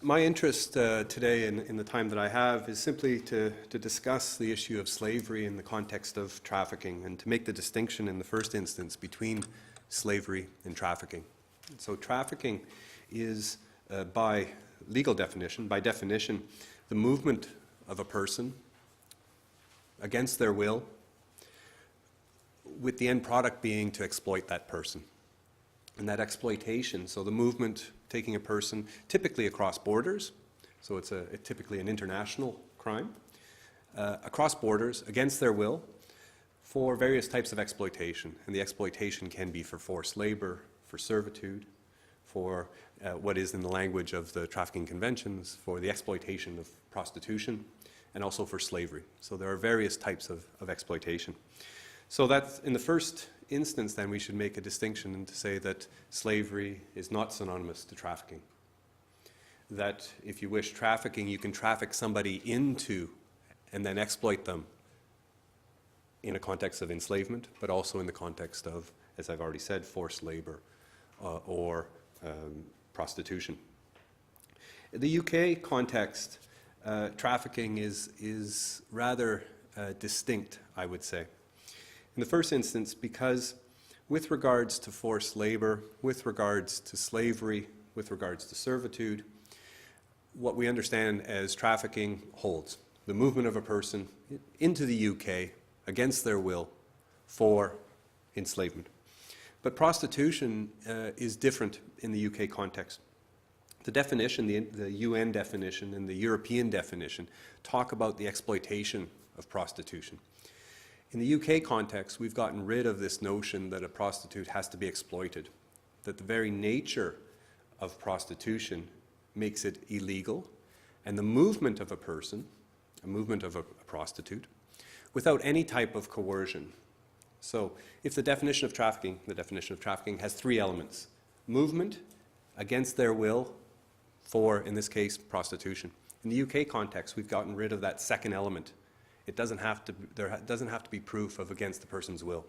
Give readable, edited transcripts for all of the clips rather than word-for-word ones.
My interest today in the time that I have is simply to discuss the issue of slavery in the context of trafficking and to make the distinction in the first instance between slavery and trafficking. So trafficking is, by legal definition, the movement of a person against their will, with the end product being to exploit that person. And that exploitation, so the movement taking a person typically across borders, so it's typically an international crime, across borders against their will for various types of exploitation. And the exploitation can be for forced labor, for servitude, for what is in the language of the trafficking conventions, for the exploitation of prostitution, and also for slavery. So there are various types of exploitation. So that's, in the first instance, then, we should make a distinction and to say that slavery is not synonymous to trafficking. That if you wish trafficking, you can traffic somebody into and then exploit them in a context of enslavement, but also in the context of, as I've already said, forced labor or prostitution. In the UK context, trafficking is rather distinct, I would say. In the first instance, because with regards to forced labor, with regards to slavery, with regards to servitude, what we understand as trafficking holds. The movement of a person into the UK against their will for enslavement. But prostitution is different in the UK context. The definition, the UN definition and the European definition talk about the exploitation of prostitution. In the UK context, we've gotten rid of this notion that a prostitute has to be exploited, that the very nature of prostitution makes it illegal, and the movement of a person, a movement of a prostitute, without any type of coercion. So if the definition of trafficking has three elements: movement against their will for, in this case, prostitution. In the UK context, we've gotten rid of that second element. It doesn't have to, there doesn't have to be proof of against the person's will.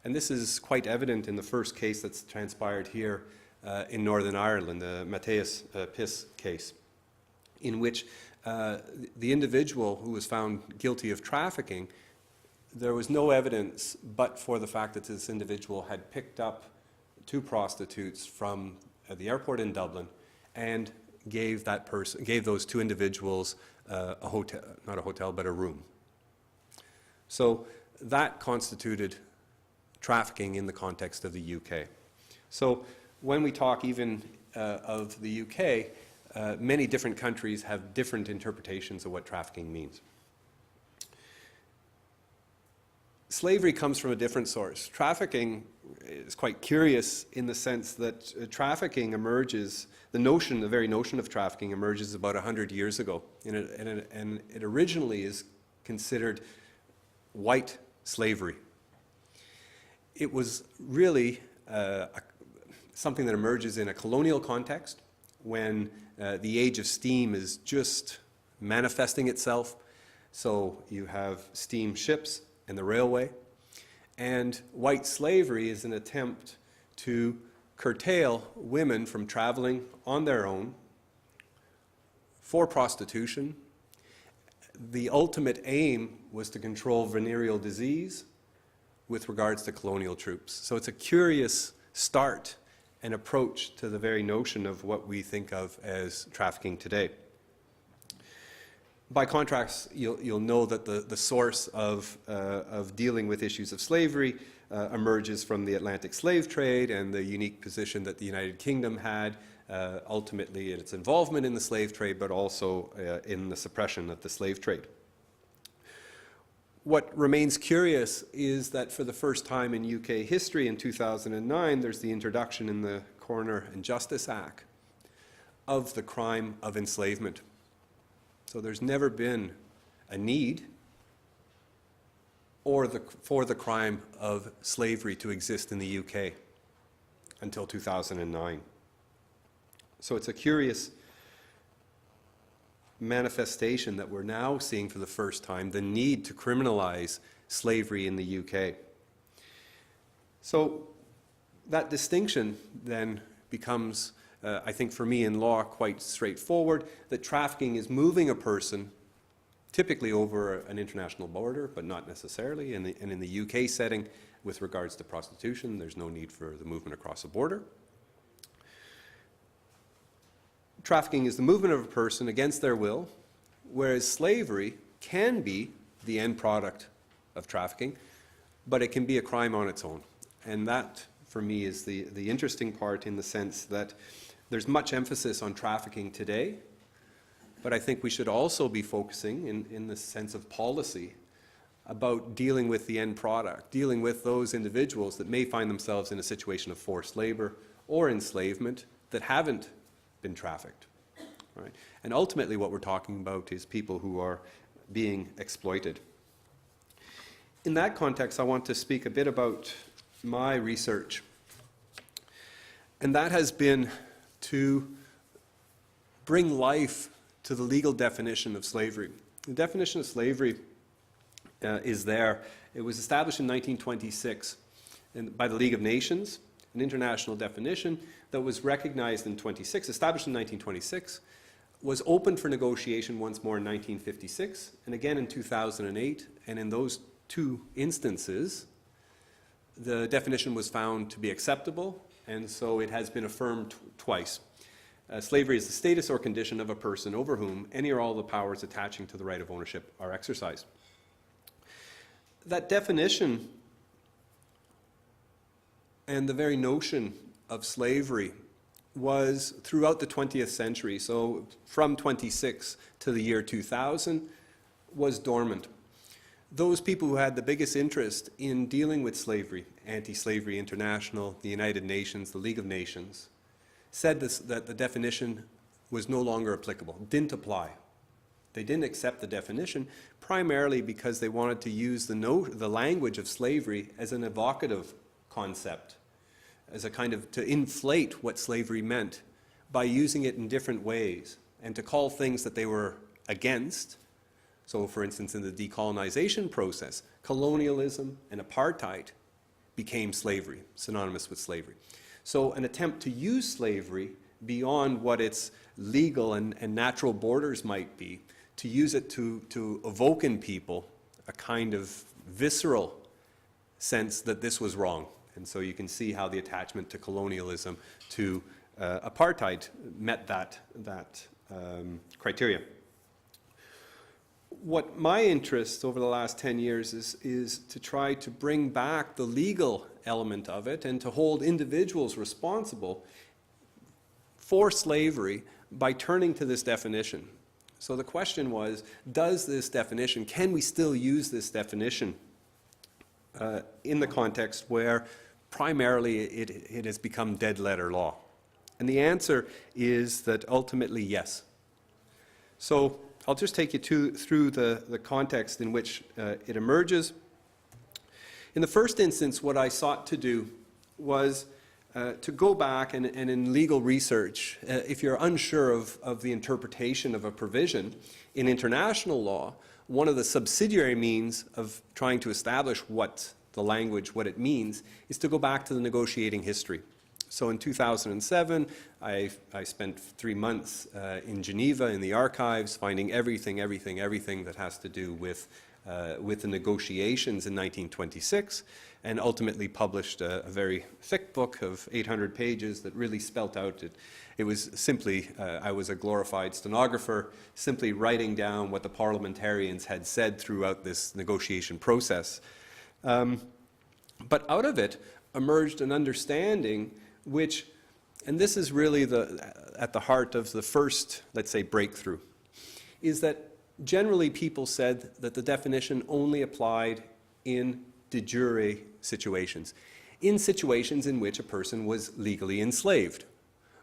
And this is quite evident in the first case that's transpired here in Northern Ireland, the Matthias Piss case, in which the individual who was found guilty of trafficking, there was no evidence but for the fact that this individual had picked up two prostitutes from the airport in Dublin and gave those two individuals a hotel, not a hotel, but a room. So that constituted trafficking in the context of the UK. So when we talk even of the UK, many different countries have different interpretations of what trafficking means. Slavery comes from a different source. Trafficking is quite curious in the sense that trafficking emerges, the very notion of trafficking emerges about 100 years ago. And it originally is considered white slavery. It was really something that emerges in a colonial context when the age of steam is just manifesting itself. So you have steam ships and the railway. And white slavery is an attempt to curtail women from traveling on their own for prostitution. The ultimate aim was to control venereal disease with regards to colonial troops. So it's a curious start and approach to the very notion of what we think of as trafficking today. By contrast, you'll know that the source of dealing with issues of slavery emerges from the Atlantic slave trade and the unique position that the United Kingdom had, ultimately in its involvement in the slave trade, but also in the suppression of the slave trade. What remains curious is that for the first time in UK history in 2009, there's the introduction in the Coroner and Justice Act of the crime of enslavement. So there's never been a need for the crime of slavery to exist in the UK until 2009. So it's a curious manifestation that we're now seeing for the first time, the need to criminalize slavery in the UK. So that distinction then becomes I think for me in law, quite straightforward, that trafficking is moving a person typically over an international border, but not necessarily. And in the UK setting, with regards to prostitution, there's no need for the movement across a border. Trafficking is the movement of a person against their will, whereas slavery can be the end product of trafficking, but it can be a crime on its own. And that, for me, is the interesting part, in the sense that there's much emphasis on trafficking today, but I think we should also be focusing, in the sense of policy, about dealing with the end product, dealing with those individuals that may find themselves in a situation of forced labor or enslavement that haven't been trafficked. Right? And ultimately what we're talking about is people who are being exploited. In that context, I want to speak a bit about my research. And that has been to bring life to the legal definition of slavery. The definition of slavery is there. It was established in 1926 by the League of Nations, an international definition that was recognized in established in 1926, was opened for negotiation once more in 1956, and again in 2008, and in those two instances, the definition was found to be acceptable, and so it has been affirmed twice. Slavery is the status or condition of a person over whom any or all the powers attaching to the right of ownership are exercised. That definition and the very notion of slavery was throughout the 20th century, so from 26 to the year 2000, was dormant. Those people who had the biggest interest in dealing with slavery, Anti-Slavery International, the United Nations, the League of Nations, said that the definition was no longer applicable, didn't apply. They didn't accept the definition primarily because they wanted to use the language of slavery as an evocative concept, as a kind of to inflate what slavery meant by using it in different ways, and to call things that they were against. So, for instance, in the decolonization process, colonialism and apartheid became slavery, synonymous with slavery. So an attempt to use slavery beyond what its legal and natural borders might be, to use it to evoke in people a kind of visceral sense that this was wrong. And so you can see how the attachment to colonialism, to apartheid, met that criteria. What my interest over the last 10 years is to try to bring back the legal element of it and to hold individuals responsible for slavery by turning to this definition. So the question was, does this definition, can we still use this definition in the context where primarily it has become dead letter law? And the answer is that ultimately yes. So I'll just take you through the context in which it emerges. In the first instance, what I sought to do was to go back and in legal research, if you're unsure of the interpretation of a provision in international law, one of the subsidiary means of trying to establish what the language, what it means, is to go back to the negotiating history. So in 2007, I spent 3 months in Geneva in the archives, finding everything that has to do with the negotiations in 1926, and ultimately published a very thick book of 800 pages that really spelt out it was simply, I was a glorified stenographer, simply writing down what the parliamentarians had said throughout this negotiation process. But out of it emerged an understanding which, and this is really at the heart of the first, let's say, breakthrough, is that generally people said that the definition only applied in de jure situations, in situations in which a person was legally enslaved.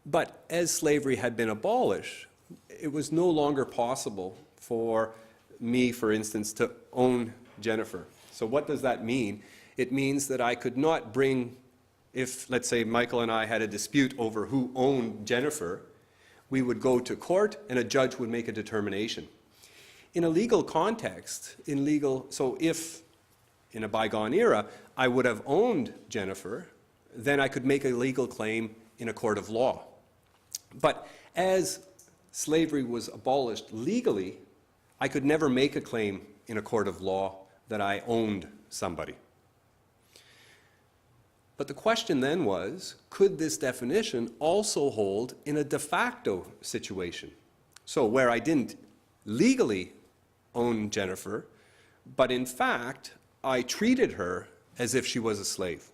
But as slavery had been abolished, it was no longer possible for me, for instance, to own Jennifer. So what does that mean? It means that I could not bring, if, let's say, Michael and I had a dispute over who owned Jennifer, we would go to court and a judge would make a determination. In a legal context, so if in a bygone era I would have owned Jennifer, then I could make a legal claim in a court of law. But as slavery was abolished legally, I could never make a claim in a court of law that I owned somebody. But the question then was, could this definition also hold in a de facto situation? So where I didn't legally own Jennifer, but in fact, I treated her as if she was a slave.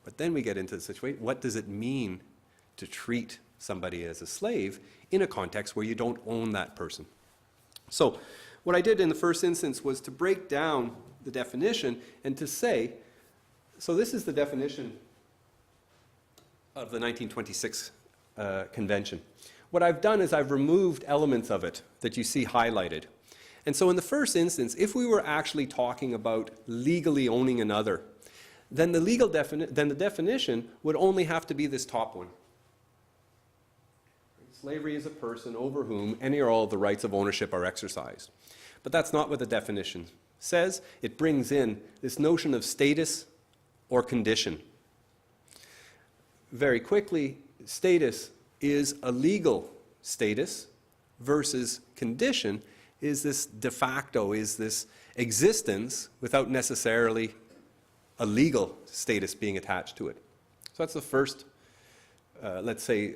But then we get into the situation, what does it mean to treat somebody as a slave in a context where you don't own that person? So what I did in the first instance was to break down the definition and to say, so this is the definition of the 1926 Convention. What I've done is I've removed elements of it that you see highlighted. And so in the first instance, if we were actually talking about legally owning another, then the definition would only have to be this top one. Slavery is a person over whom any or all of the rights of ownership are exercised. But that's not what the definition says. It brings in this notion of status or condition. Very quickly, status is a legal status versus condition is this de facto, is this existence without necessarily a legal status being attached to it. So that's the first, let's say,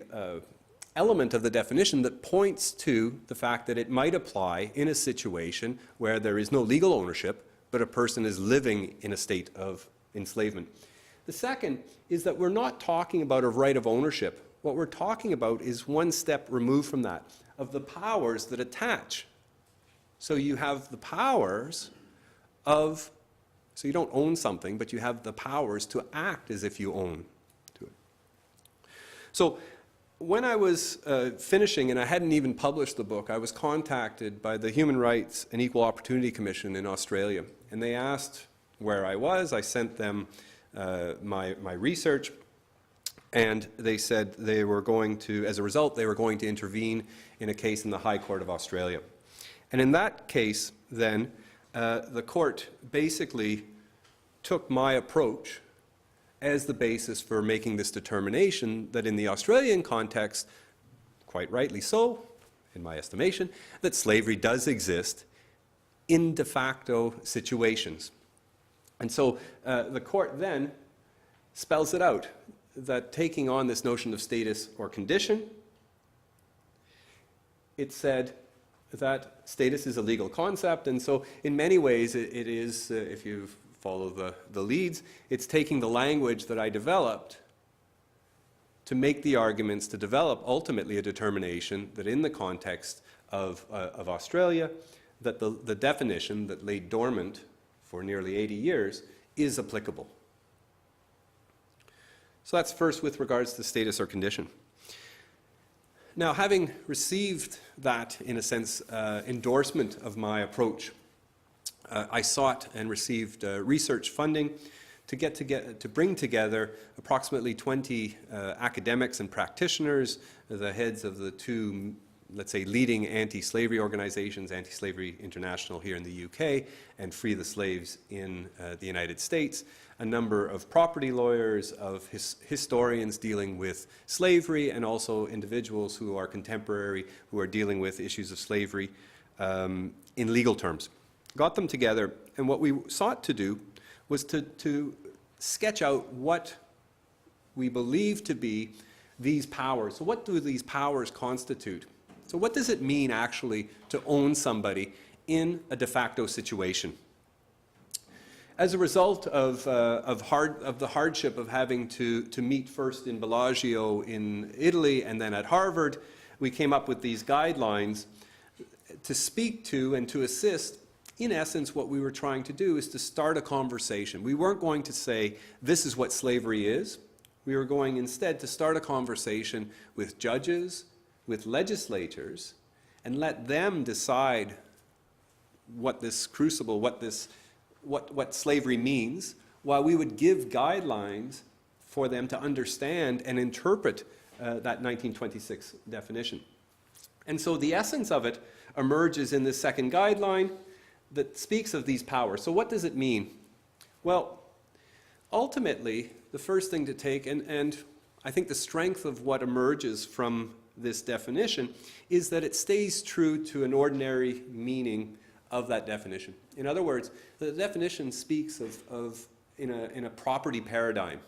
element of the definition that points to the fact that it might apply in a situation where there is no legal ownership, but a person is living in a state of enslavement. The second is that we're not talking about a right of ownership. What we're talking about is one step removed from that, of the powers that attach. So you have the powers of, so you don't own something, but you have the powers to act as if you own to it. So when I was finishing, and I hadn't even published the book, I was contacted by the Human Rights and Equal Opportunity Commission in Australia. And they asked where I was. I sent them my research. And they said they were going to, as a result, they were going to intervene in a case in the High Court of Australia. And in that case, then, the court basically took my approach as the basis for making this determination that in the Australian context, quite rightly so, in my estimation, that slavery does exist in de facto situations. And so the court then spells it out, that taking on this notion of status or condition, it said that status is a legal concept, and so in many ways it is, if you follow the leads, it's taking the language that I developed to make the arguments to develop ultimately a determination that in the context of Australia, that the definition that lay dormant for nearly 80 years is applicable. So that's first with regards to status or condition. Now, having received that, in a sense, endorsement of my approach, I sought and received research funding to bring together approximately 20 academics and practitioners, the heads of the two, let's say, leading anti-slavery organizations, Anti-Slavery International here in the UK and Free the Slaves in the United States, a number of property lawyers, of historians dealing with slavery, and also individuals who are contemporary, who are dealing with issues of slavery in legal terms. Got them together, and what we sought to do was to sketch out what we believe to be these powers. So what do these powers constitute? So what does it mean actually to own somebody in a de facto situation? As a result of the hardship of having to meet first in Bellagio in Italy and then at Harvard, we came up with these guidelines to speak to and to assist. In essence, what we were trying to do is to start a conversation. We weren't going to say, this is what slavery is. We were going instead to start a conversation with judges, with legislators, and let them decide what this crucible, what slavery means, while we would give guidelines for them to understand and interpret that 1926 definition. And so the essence of it emerges in this second guideline that speaks of these powers. So what does it mean? Well, ultimately, the first thing to take, and I think the strength of what emerges from this definition is that it stays true to an ordinary meaning of that definition. In other words, the definition speaks of in a property paradigm.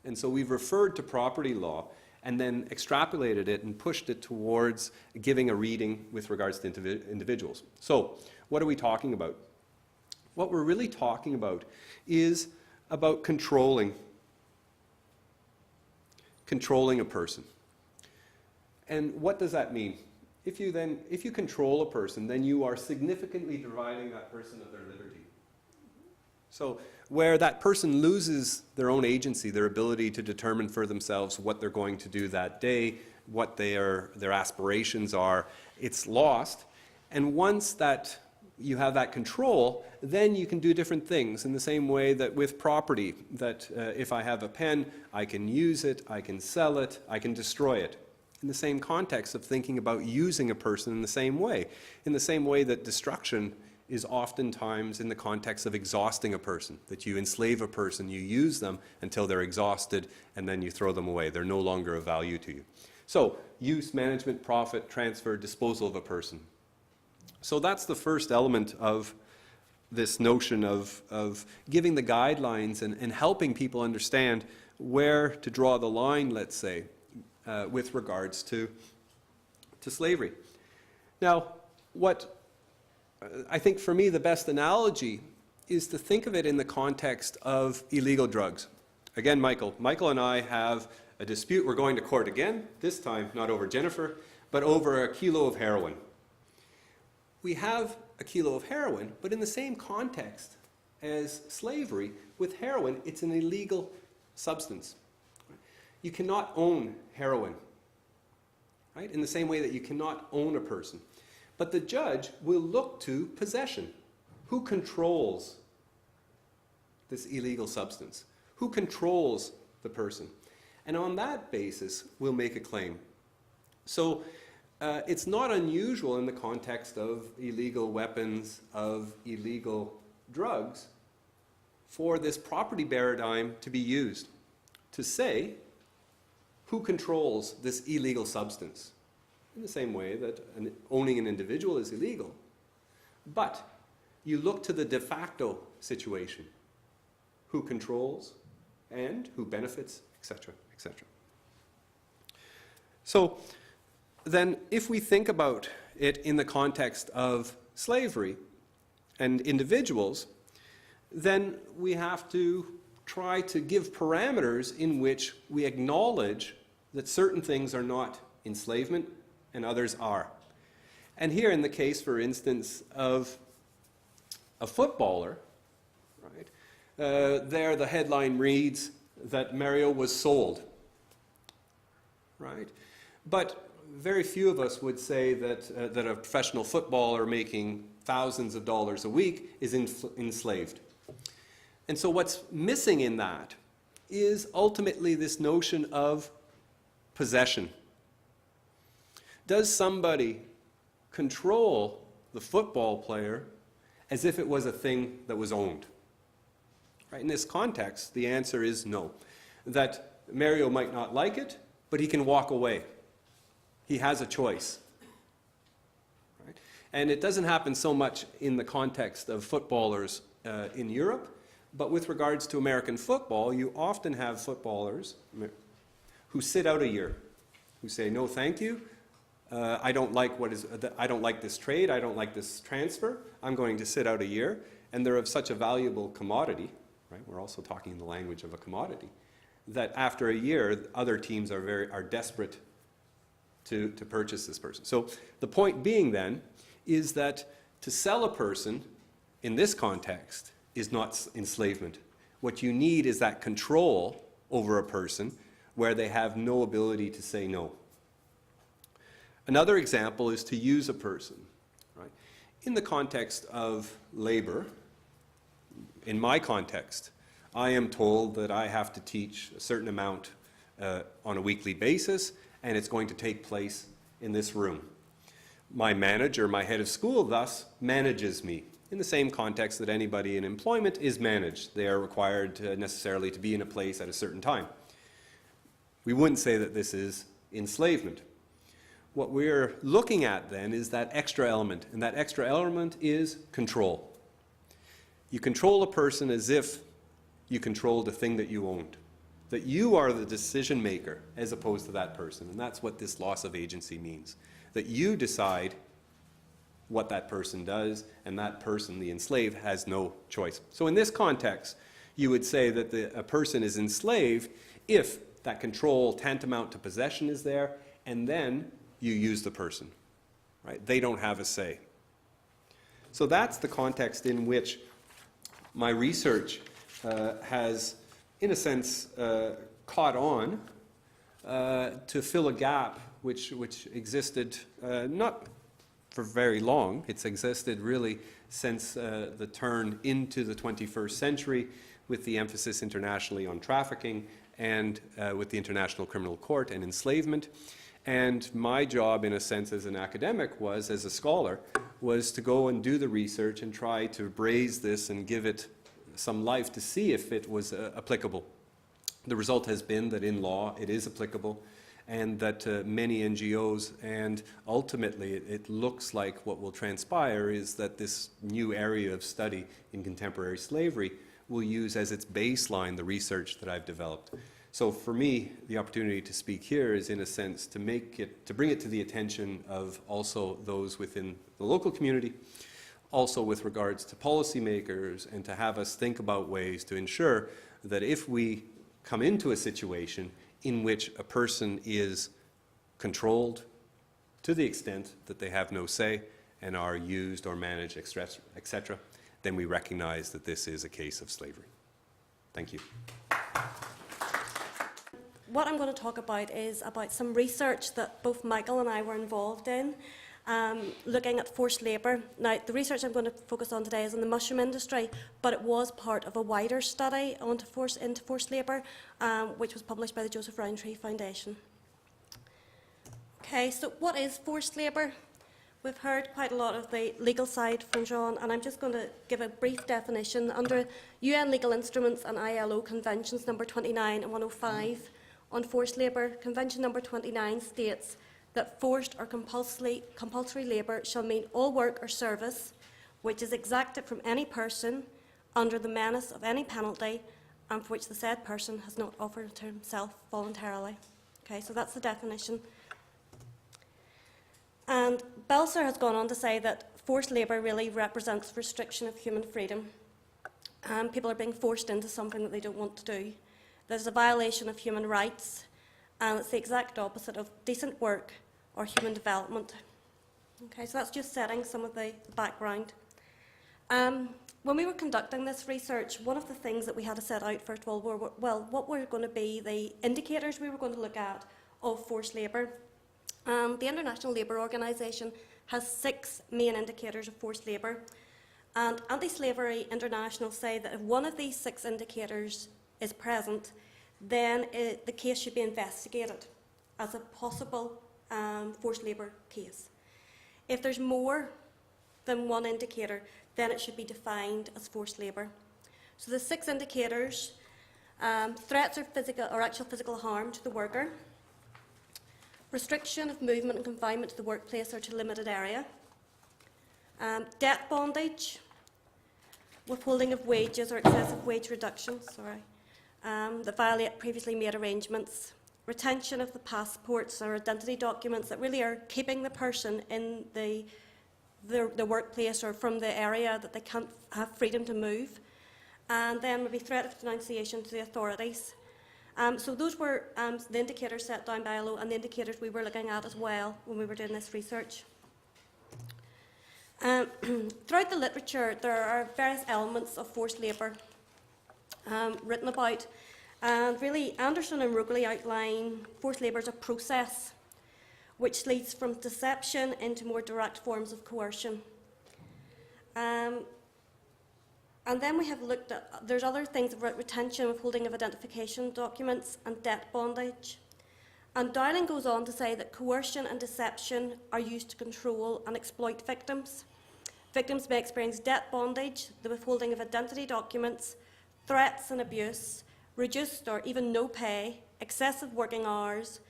And so we've referred to property law and then extrapolated it and pushed it towards giving a reading with regards to individuals. So what are we talking about? What we're really talking about is about controlling a person. And what does that mean? If you control a person, then you are significantly depriving that person of their liberty. So where that person loses their own agency, their ability to determine for themselves what they're going to do that day, what their aspirations are, it's lost. And once that you have that control, then you can do different things in the same way that with property, that if I have a pen, I can use it, I can sell it, I can destroy it. In the same context of thinking about using a person in the same way that destruction is oftentimes in the context of exhausting a person, that you enslave a person, you use them until they're exhausted, and then you throw them away. They're no longer of value to you. So, use, management, profit, transfer, disposal of a person. So that's the first element of this notion of giving the guidelines and helping people understand where to draw the line, let's say, with regards to slavery. Now, what I think for me the best analogy is to think of it in the context of illegal drugs. Again, Michael and I have a dispute. We're going to court again, this time not over Jennifer, but over a kilo of heroin. We have a kilo of heroin, but in the same context as slavery, with heroin, it's an illegal substance. You cannot own heroin, right? In the same way that you cannot own a person. But the judge will look to possession. Who controls this illegal substance? Who controls the person? And on that basis, we'll make a claim. So it's not unusual in the context of illegal weapons, of illegal drugs, for this property paradigm to be used to say who controls this illegal substance. In the same way that owning an individual is illegal. But you look to the de facto situation. Who controls and who benefits, etc., etc. So then if we think about it in the context of slavery and individuals, then we have to try to give parameters in which we acknowledge that certain things are not enslavement and others are. And here in the case, for instance, of a footballer, right, there the headline reads that Mario was sold, right? But very few of us would say that, that a professional footballer making thousands of dollars a week is enslaved. And so what's missing in that is ultimately this notion of possession. Does somebody control the football player as if it was a thing that was owned? Right? In this context, the answer is no. That Mario might not like it, but he can walk away. He has a choice. Right? And it doesn't happen so much in the context of footballers in Europe, but with regards to American football, you often have footballers who sit out a year, who say, no, thank you. I don't like this trade. I don't like this transfer. I'm going to sit out a year. And they're of such a valuable commodity, right? We're also talking in the language of a commodity, that after a year, other teams are desperate to purchase this person. So the point being then is that to sell a person in this context is not enslavement. What you need is that control over a person where they have no ability to say no. Another example is to use a person. Right? In the context of labor, in my context, I am told that I have to teach a certain amount on a weekly basis, and it's going to take place in this room. My manager, my head of school, thus manages me in the same context that anybody in employment is managed. They are required necessarily to be in a place at a certain time. We wouldn't say that this is enslavement. What we're looking at then is that extra element, and that extra element is control. You control a person as if you controlled a thing that you owned, that you are the decision maker as opposed to that person, and that's what this loss of agency means, that you decide what that person does, and that person, the enslaved, has no choice. So in this context, you would say that a person is enslaved if that control tantamount to possession is there, and then you use the person, right? They don't have a say. So that's the context in which my research has, in a sense, caught on to fill a gap which existed not for very long. It's existed really since the turn into the 21st century, with the emphasis internationally on trafficking and with the International Criminal Court and enslavement. And my job, in a sense, as an academic was, as a scholar, was to go and do the research and try to braze this and give it some life to see if it was applicable. The result has been that in law it is applicable, and that many NGOs, and ultimately it looks like what will transpire is that this new area of study in contemporary slavery will use as its baseline the research that I've developed. So for me, the opportunity to speak here is, in a sense, to bring it to the attention of also those within the local community, also with regards to policymakers, and to have us think about ways to ensure that if we come into a situation in which a person is controlled to the extent that they have no say and are used or managed, etc., then we recognize that this is a case of slavery. Thank you. What I'm going to talk about is about some research that both Michael and I were involved in, looking at forced labour. Now, the research I'm going to focus on today is in the mushroom industry, but it was part of a wider study into forced labour, which was published by the Joseph Rowntree Foundation. Okay, so what is forced labour? We've heard quite a lot of the legal side from John, and I'm just going to give a brief definition. Under UN legal instruments and ILO conventions number 29 and 105 on forced labour, convention number 29 states that forced or compulsory labour shall mean all work or service which is exacted from any person under the menace of any penalty and for which the said person has not offered to himself voluntarily. Okay, so that's the definition. And Belser has gone on to say that forced labour really represents restriction of human freedom. People are being forced into something that they don't want to do. There's a violation of human rights, and it's the exact opposite of decent work or human development. Okay, so that's just setting some of the background. When we were conducting this research, one of the things that we had to set out, first of all, were, well, what were going to be the indicators we were going to look at of forced labour. The International Labour Organization has 6 main indicators of forced labour, and Anti-Slavery International say that if one of these 6 indicators is present, then the case should be investigated as a possible forced labour case. If there's more than one indicator, then it should be defined as forced labour. So the 6 indicators: threats or actual physical harm to the worker, restriction of movement and confinement to the workplace or to a limited area, debt bondage, withholding of wages or excessive wage reductions, that violate previously made arrangements, retention of the passports or identity documents that really are keeping the person in the workplace or from the area that they can't have freedom to move, and then maybe threat of denunciation to the authorities. So those were the indicators set down by ILO and the indicators we were looking at as well when we were doing this research. Throughout the literature, there are various elements of forced labour written about, and really Anderson and Rogley outline forced labour as a process which leads from deception into more direct forms of coercion. And then we have looked at, there's other things about retention, withholding of identification documents, and debt bondage. And Dowling goes on to say that coercion and deception are used to control and exploit victims. Victims may experience debt bondage, the withholding of identity documents, threats and abuse, reduced or even no pay, excessive working hours,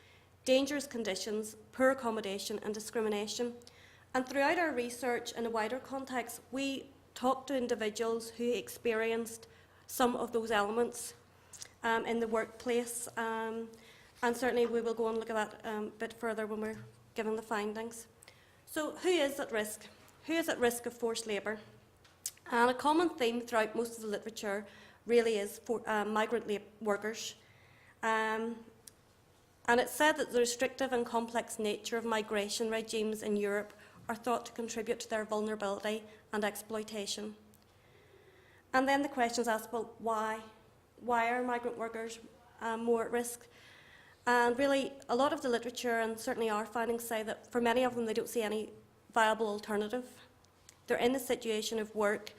dangerous conditions, poor accommodation and discrimination. And throughout our research in a wider context, we talked to individuals who experienced some of those elements in the workplace, and certainly we will go and look at that a bit further when we're given the findings. So who is at risk? Who is at risk of forced labour? And a common theme throughout most of the literature really is for migrant workers. And it's said that the restrictive and complex nature of migration regimes in Europe are thought to contribute to their vulnerability and exploitation. And then the question is asked, well, why? Why are migrant workers more at risk? And really, a lot of the literature, and certainly our findings, say that for many of them, they don't see any viable alternative. They're in a situation of work,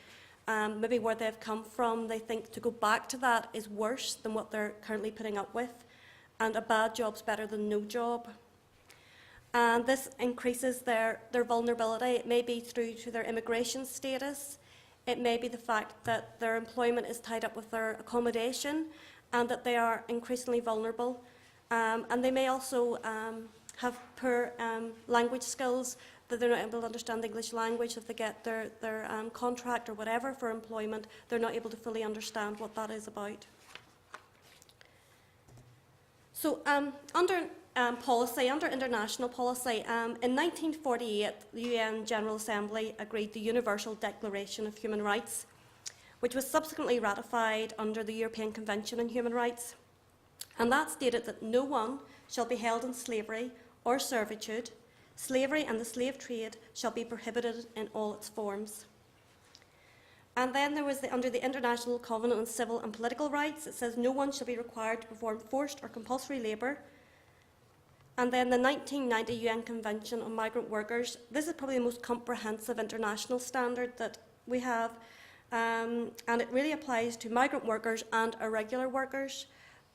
maybe where they've come from, they think to go back to that is worse than what they're currently putting up with, and a bad job's better than no job. And this increases their vulnerability. It may be through to their immigration status. It may be the fact that their employment is tied up with their accommodation and that they are increasingly vulnerable. And they may also have poor language skills, that they're not able to understand the English language. If they get their contract or whatever for employment, they're not able to fully understand what that is about. So under international policy, in 1948, the UN General Assembly agreed the Universal Declaration of Human Rights, which was subsequently ratified under the European Convention on Human Rights. And that stated that no one shall be held in slavery or servitude. Slavery and the slave trade shall be prohibited in all its forms. And then there was under the International Covenant on Civil and Political Rights, it says no one shall be required to perform forced or compulsory labour. And then the 1990 UN Convention on Migrant Workers. This is probably the most comprehensive international standard that we have, and it really applies to migrant workers and irregular workers,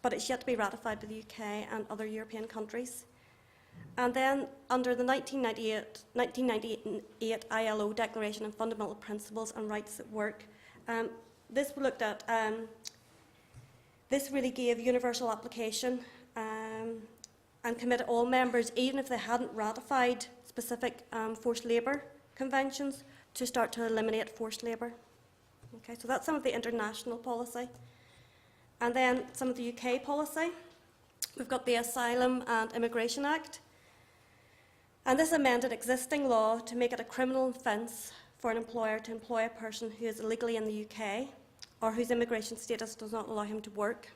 but it's yet to be ratified by the UK and other European countries. And then under the 1998 ILO Declaration on Fundamental Principles and Rights at Work, this looked at, this really gave universal application and committed all members, even if they hadn't ratified specific forced labour conventions, to start to eliminate forced labour. Okay, so that's some of the international policy. And then some of the UK policy. We've got the Asylum and Immigration Act. And this amended existing law to make it a criminal offence for an employer to employ a person who is illegally in the UK or whose immigration status does not allow him to work.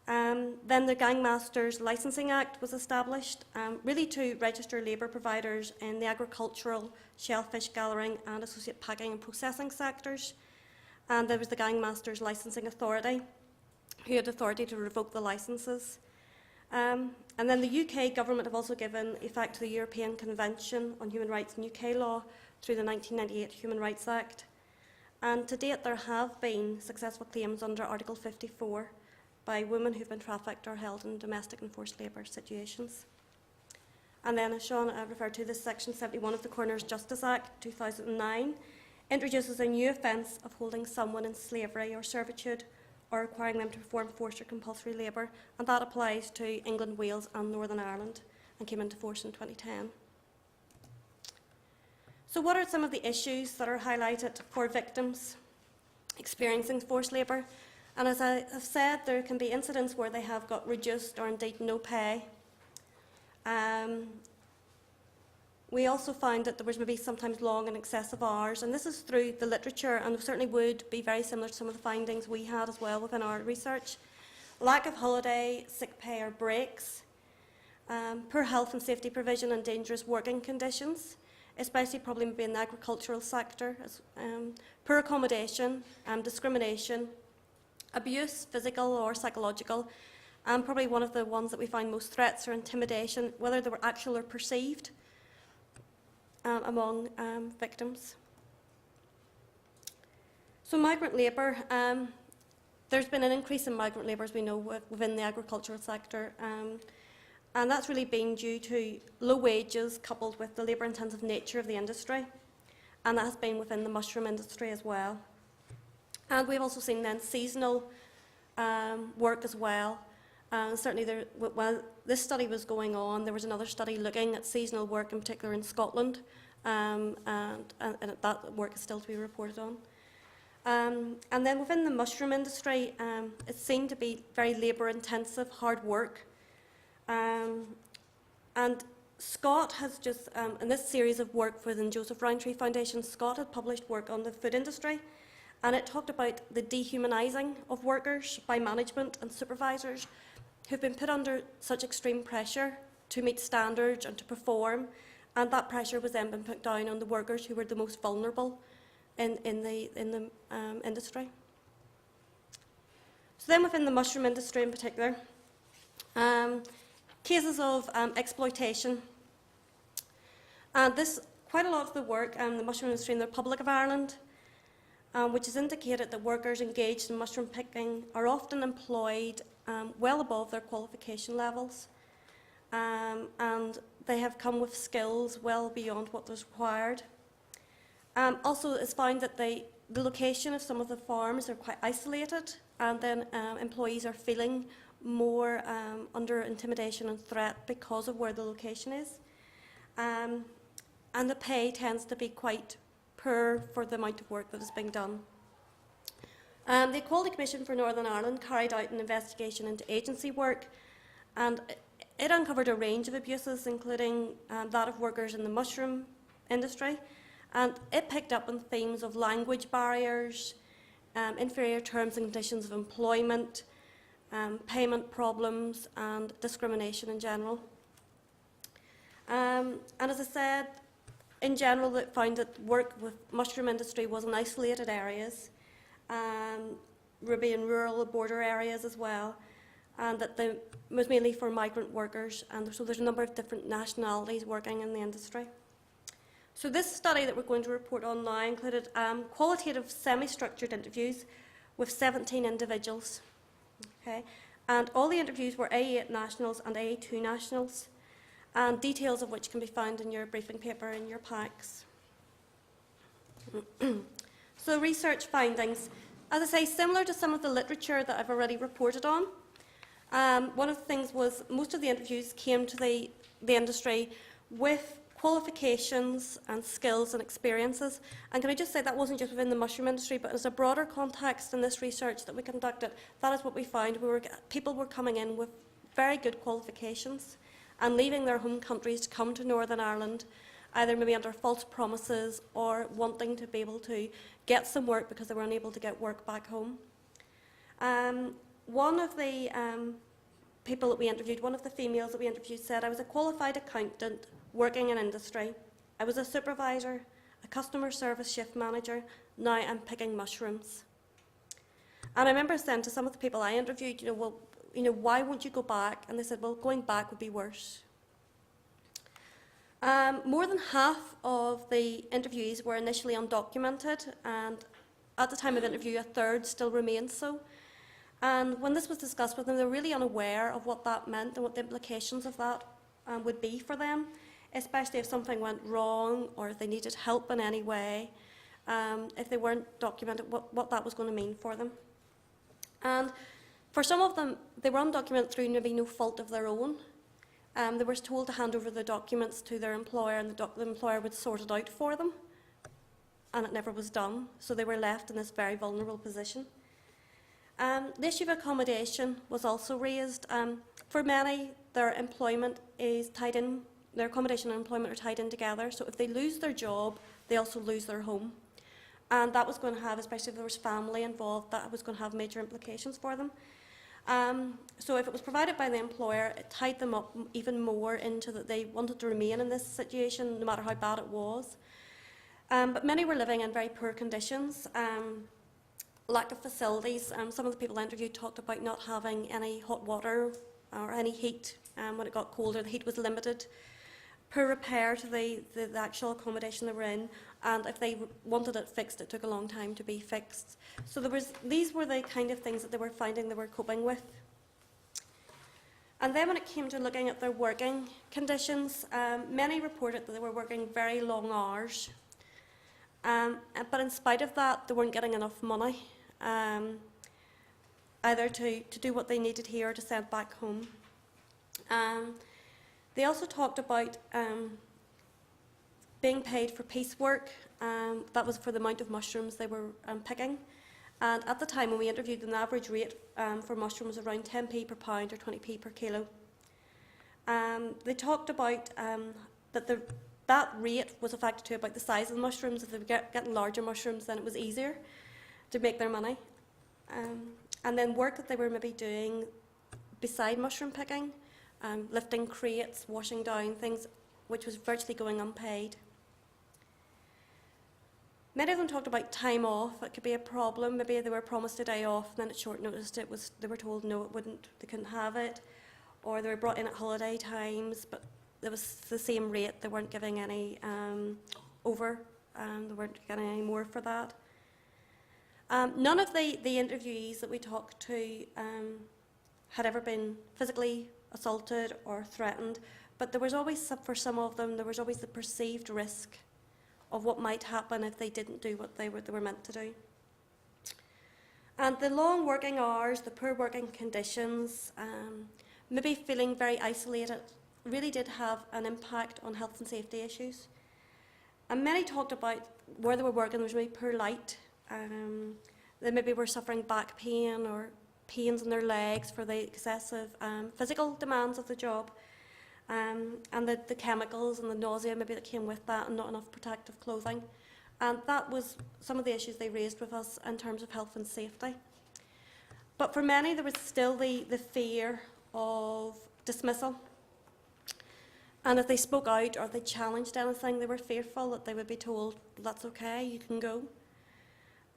Then the Gangmasters Licensing Act was established, really to register labour providers in the agricultural, shellfish gathering and associate packing and processing sectors. And there was the Gangmasters Licensing Authority, who had authority to revoke the licences. And then the UK government have also given effect to the European Convention on Human Rights in UK law through the 1998 Human Rights Act. And to date, there have been successful claims under Article 54 by women who've been trafficked or held in domestic and forced labour situations. And then, as Sean referred to, this Section 71 of the Coroner's Justice Act 2009 introduces a new offence of holding someone in slavery or servitude or requiring them to perform forced or compulsory labour, and that applies to England, Wales and Northern Ireland and came into force in 2010. So what are some of the issues that are highlighted for victims experiencing forced labour? And as I have said, there can be incidents where they have got reduced or indeed no pay. We also found that there was maybe sometimes long and excessive hours, and this is through the literature, and certainly would be very similar to some of the findings we had as well within our research. Lack of holiday, sick pay or breaks, poor health and safety provision and dangerous working conditions, especially probably maybe in the agricultural sector, poor accommodation, discrimination, abuse, physical or psychological, and probably one of the ones that we find most threats or intimidation, whether they were actual or perceived, among victims. So migrant labour, there's been an increase in migrant labour, as we know, within the agricultural sector, and that's really been due to low wages coupled with the labour-intensive nature of the industry, and that has been within the mushroom industry as well. And we've also seen then seasonal work as well. Certainly, while this study was going on, there was another study looking at seasonal work, in particular in Scotland, and that work is still to be reported on. And then within the mushroom industry, it seemed to be very labour-intensive, hard work. And Scott has just, in this series of work within Joseph Rowntree Foundation, Scott had published work on the food industry, and it talked about the dehumanising of workers by management and supervisors who've been put under such extreme pressure to meet standards and to perform, and that pressure was then been put down on the workers who were the most vulnerable in the industry. So then within the mushroom industry in particular, cases of exploitation. And this, quite a lot of the work in the mushroom industry in the Republic of Ireland, which has indicated that workers engaged in mushroom picking are often employed well above their qualification levels, and they have come with skills well beyond what was required. Also, it's found that the location of some of the farms are quite isolated, and then employees are feeling more under intimidation and threat because of where the location is. And the pay tends to be quite poor for the amount of work that is being done. The Equality Commission for Northern Ireland carried out an investigation into agency work, and it uncovered a range of abuses, including that of workers in the mushroom industry, and it picked up on themes of language barriers, inferior terms and conditions of employment, payment problems, and discrimination in general. And as I said, in general, it found that work with mushroom industry was in isolated areas, in rural border areas as well, and that it was mainly for migrant workers, and so there's a number of different nationalities working in the industry. So this study that we're going to report on now included qualitative semi-structured interviews with 17 individuals. Okay? And all the interviews were A8 nationals and A2 nationals, and details of which can be found in your briefing paper in your packs. So research findings. As I say, similar to some of the literature that I've already reported on, one of the things was most of the interviews came to the industry with qualifications and skills and experiences. And can I just say that wasn't just within the mushroom industry, but as a broader context in this research that we conducted, that is what we found. People were coming in with very good qualifications and leaving their home countries to come to Northern Ireland, either maybe under false promises or wanting to be able to get some work because they were unable to get work back home. One of the people that we interviewed, one of the females that we interviewed said, "I was a qualified accountant working in industry. I was a supervisor, a customer service shift manager. Now I'm picking mushrooms." And I remember saying to some of the people I interviewed, why won't you go back? And they said, well, going back would be worse. More than half of the interviewees were initially undocumented, and at the time of interview, a third still remained so. And when this was discussed with them, they were really unaware of what that meant and what the implications of that would be for them, especially if something went wrong or if they needed help in any way, if they weren't documented, what that was going to mean for them. And for some of them, they were undocumented through maybe no fault of their own. They were told to hand over the documents to their employer, and the employer would sort it out for them, and it never was done, so they were left in this very vulnerable position. The issue of accommodation was also raised. For many, their employment is tied in, their accommodation and employment are tied in together, so if they lose their job, they also lose their home. And that was going to have, especially if there was family involved, that was going to have major implications for them. So if it was provided by the employer, it tied them up even more into that they wanted to remain in this situation, no matter how bad it was. But many were living in very poor conditions. Lack of facilities. Some of the people I interviewed talked about not having any hot water or any heat when it got colder. The heat was limited. Poor repair to the actual accommodation they were in, and if they wanted it fixed, it took a long time to be fixed. So these were the kind of things that they were finding they were coping with. And then when it came to looking at their working conditions, many reported that they were working very long hours, but in spite of that, they weren't getting enough money. either to do what they needed here or to send back home. They also talked about being paid for piecework. That was for the amount of mushrooms they were picking. And at the time when we interviewed them, the average rate for mushrooms was around 10p per pound or 20p per kilo. They talked about that rate was affected to about the size of the mushrooms. If they were getting larger mushrooms, then it was easier to make their money. And then work that they were maybe doing beside mushroom picking, lifting crates, washing down things, which was virtually going unpaid. Many of them talked about time off. It could be a problem. Maybe they were promised a day off, and then at short notice they were told no, they couldn't have it, or they were brought in at holiday times, but it was the same rate. They weren't giving any over. They weren't getting any more for that. None of the interviewees that we talked to had ever been physically assaulted or threatened, but there was always, for some of them, there was always the perceived risk of what might happen if they didn't do what they were meant to do. And the long working hours, the poor working conditions, maybe feeling very isolated, really did have an impact on health and safety issues. And many talked about where they were working, there was maybe poor light. They maybe were suffering back pain or pains in their legs for the excessive physical demands of the job. And the chemicals and the nausea maybe that came with that, and not enough protective clothing. And that was some of the issues they raised with us in terms of health and safety. But for many, there was still the fear of dismissal. And if they spoke out or they challenged anything, they were fearful that they would be told, that's okay, you can go.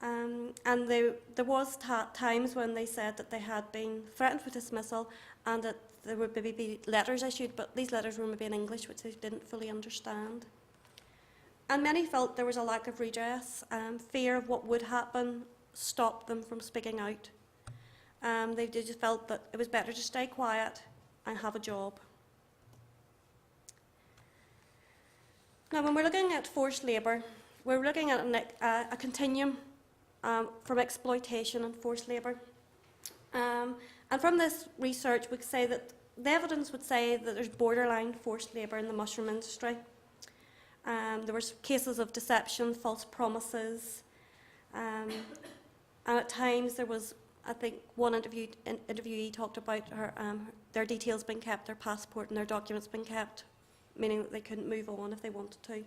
And there was times when they said that they had been threatened with dismissal and that there would maybe be letters issued, but these letters were maybe in English, which they didn't fully understand. And many felt there was a lack of redress. Fear of what would happen stopped them from speaking out. They just felt that it was better to stay quiet and have a job. Now, when we're looking at forced labour, we're looking at a continuum from exploitation and forced labour. And from this research, we could say that the evidence would say that there's borderline forced labour in the mushroom industry. There were cases of deception, false promises, and at times there was, I think, one interviewee talked about their details being kept, their passport and their documents being kept, meaning that they couldn't move on if they wanted to.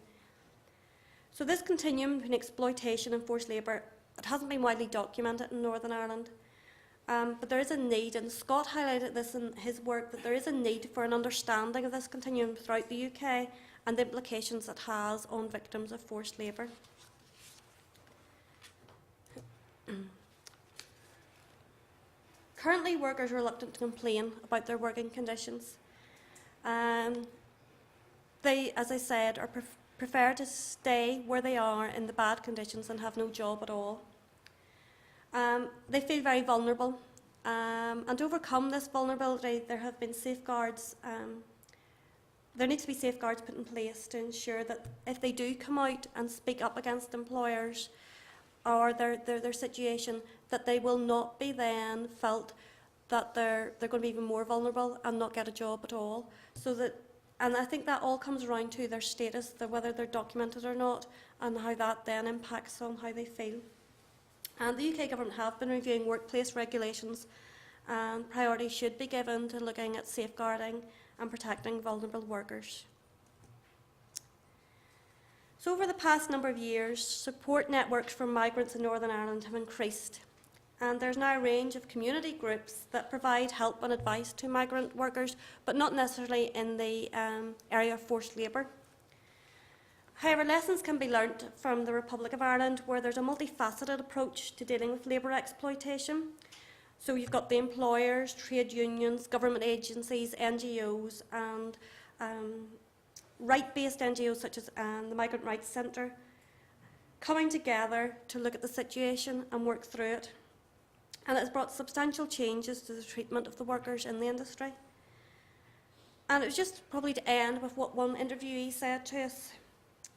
So this continuum between exploitation and forced labour, it hasn't been widely documented in Northern Ireland. But there is a need, and Scott highlighted this in his work, that there is a need for an understanding of this continuum throughout the UK and the implications it has on victims of forced labour. Currently, workers are reluctant to complain about their working conditions. They, as I said, prefer to stay where they are in the bad conditions and have no job at all. They feel very vulnerable, and to overcome this vulnerability, there have been safeguards. There needs to be safeguards put in place to ensure that if they do come out and speak up against employers or their situation, that they will not be then felt that they're going to be even more vulnerable and not get a job at all. And I think that all comes around to their status, whether they're documented or not, and how that then impacts on how they feel. And the UK government have been reviewing workplace regulations, and priority should be given to looking at safeguarding and protecting vulnerable workers. So over the past number of years, support networks for migrants in Northern Ireland have increased, and there's now a range of community groups that provide help and advice to migrant workers, but not necessarily in the area of forced labour. However, lessons can be learnt from the Republic of Ireland, where there's a multifaceted approach to dealing with labour exploitation. So you've got the employers, trade unions, government agencies, NGOs, and right-based NGOs such as the Migrant Rights Centre, coming together to look at the situation and work through it. And it has brought substantial changes to the treatment of the workers in the industry. And it was just probably to end with what one interviewee said to us,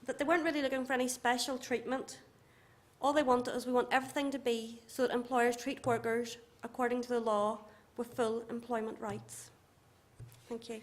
that they weren't really looking for any special treatment. All they wanted is, we want everything to be so that employers treat workers according to the law with full employment rights. Thank you.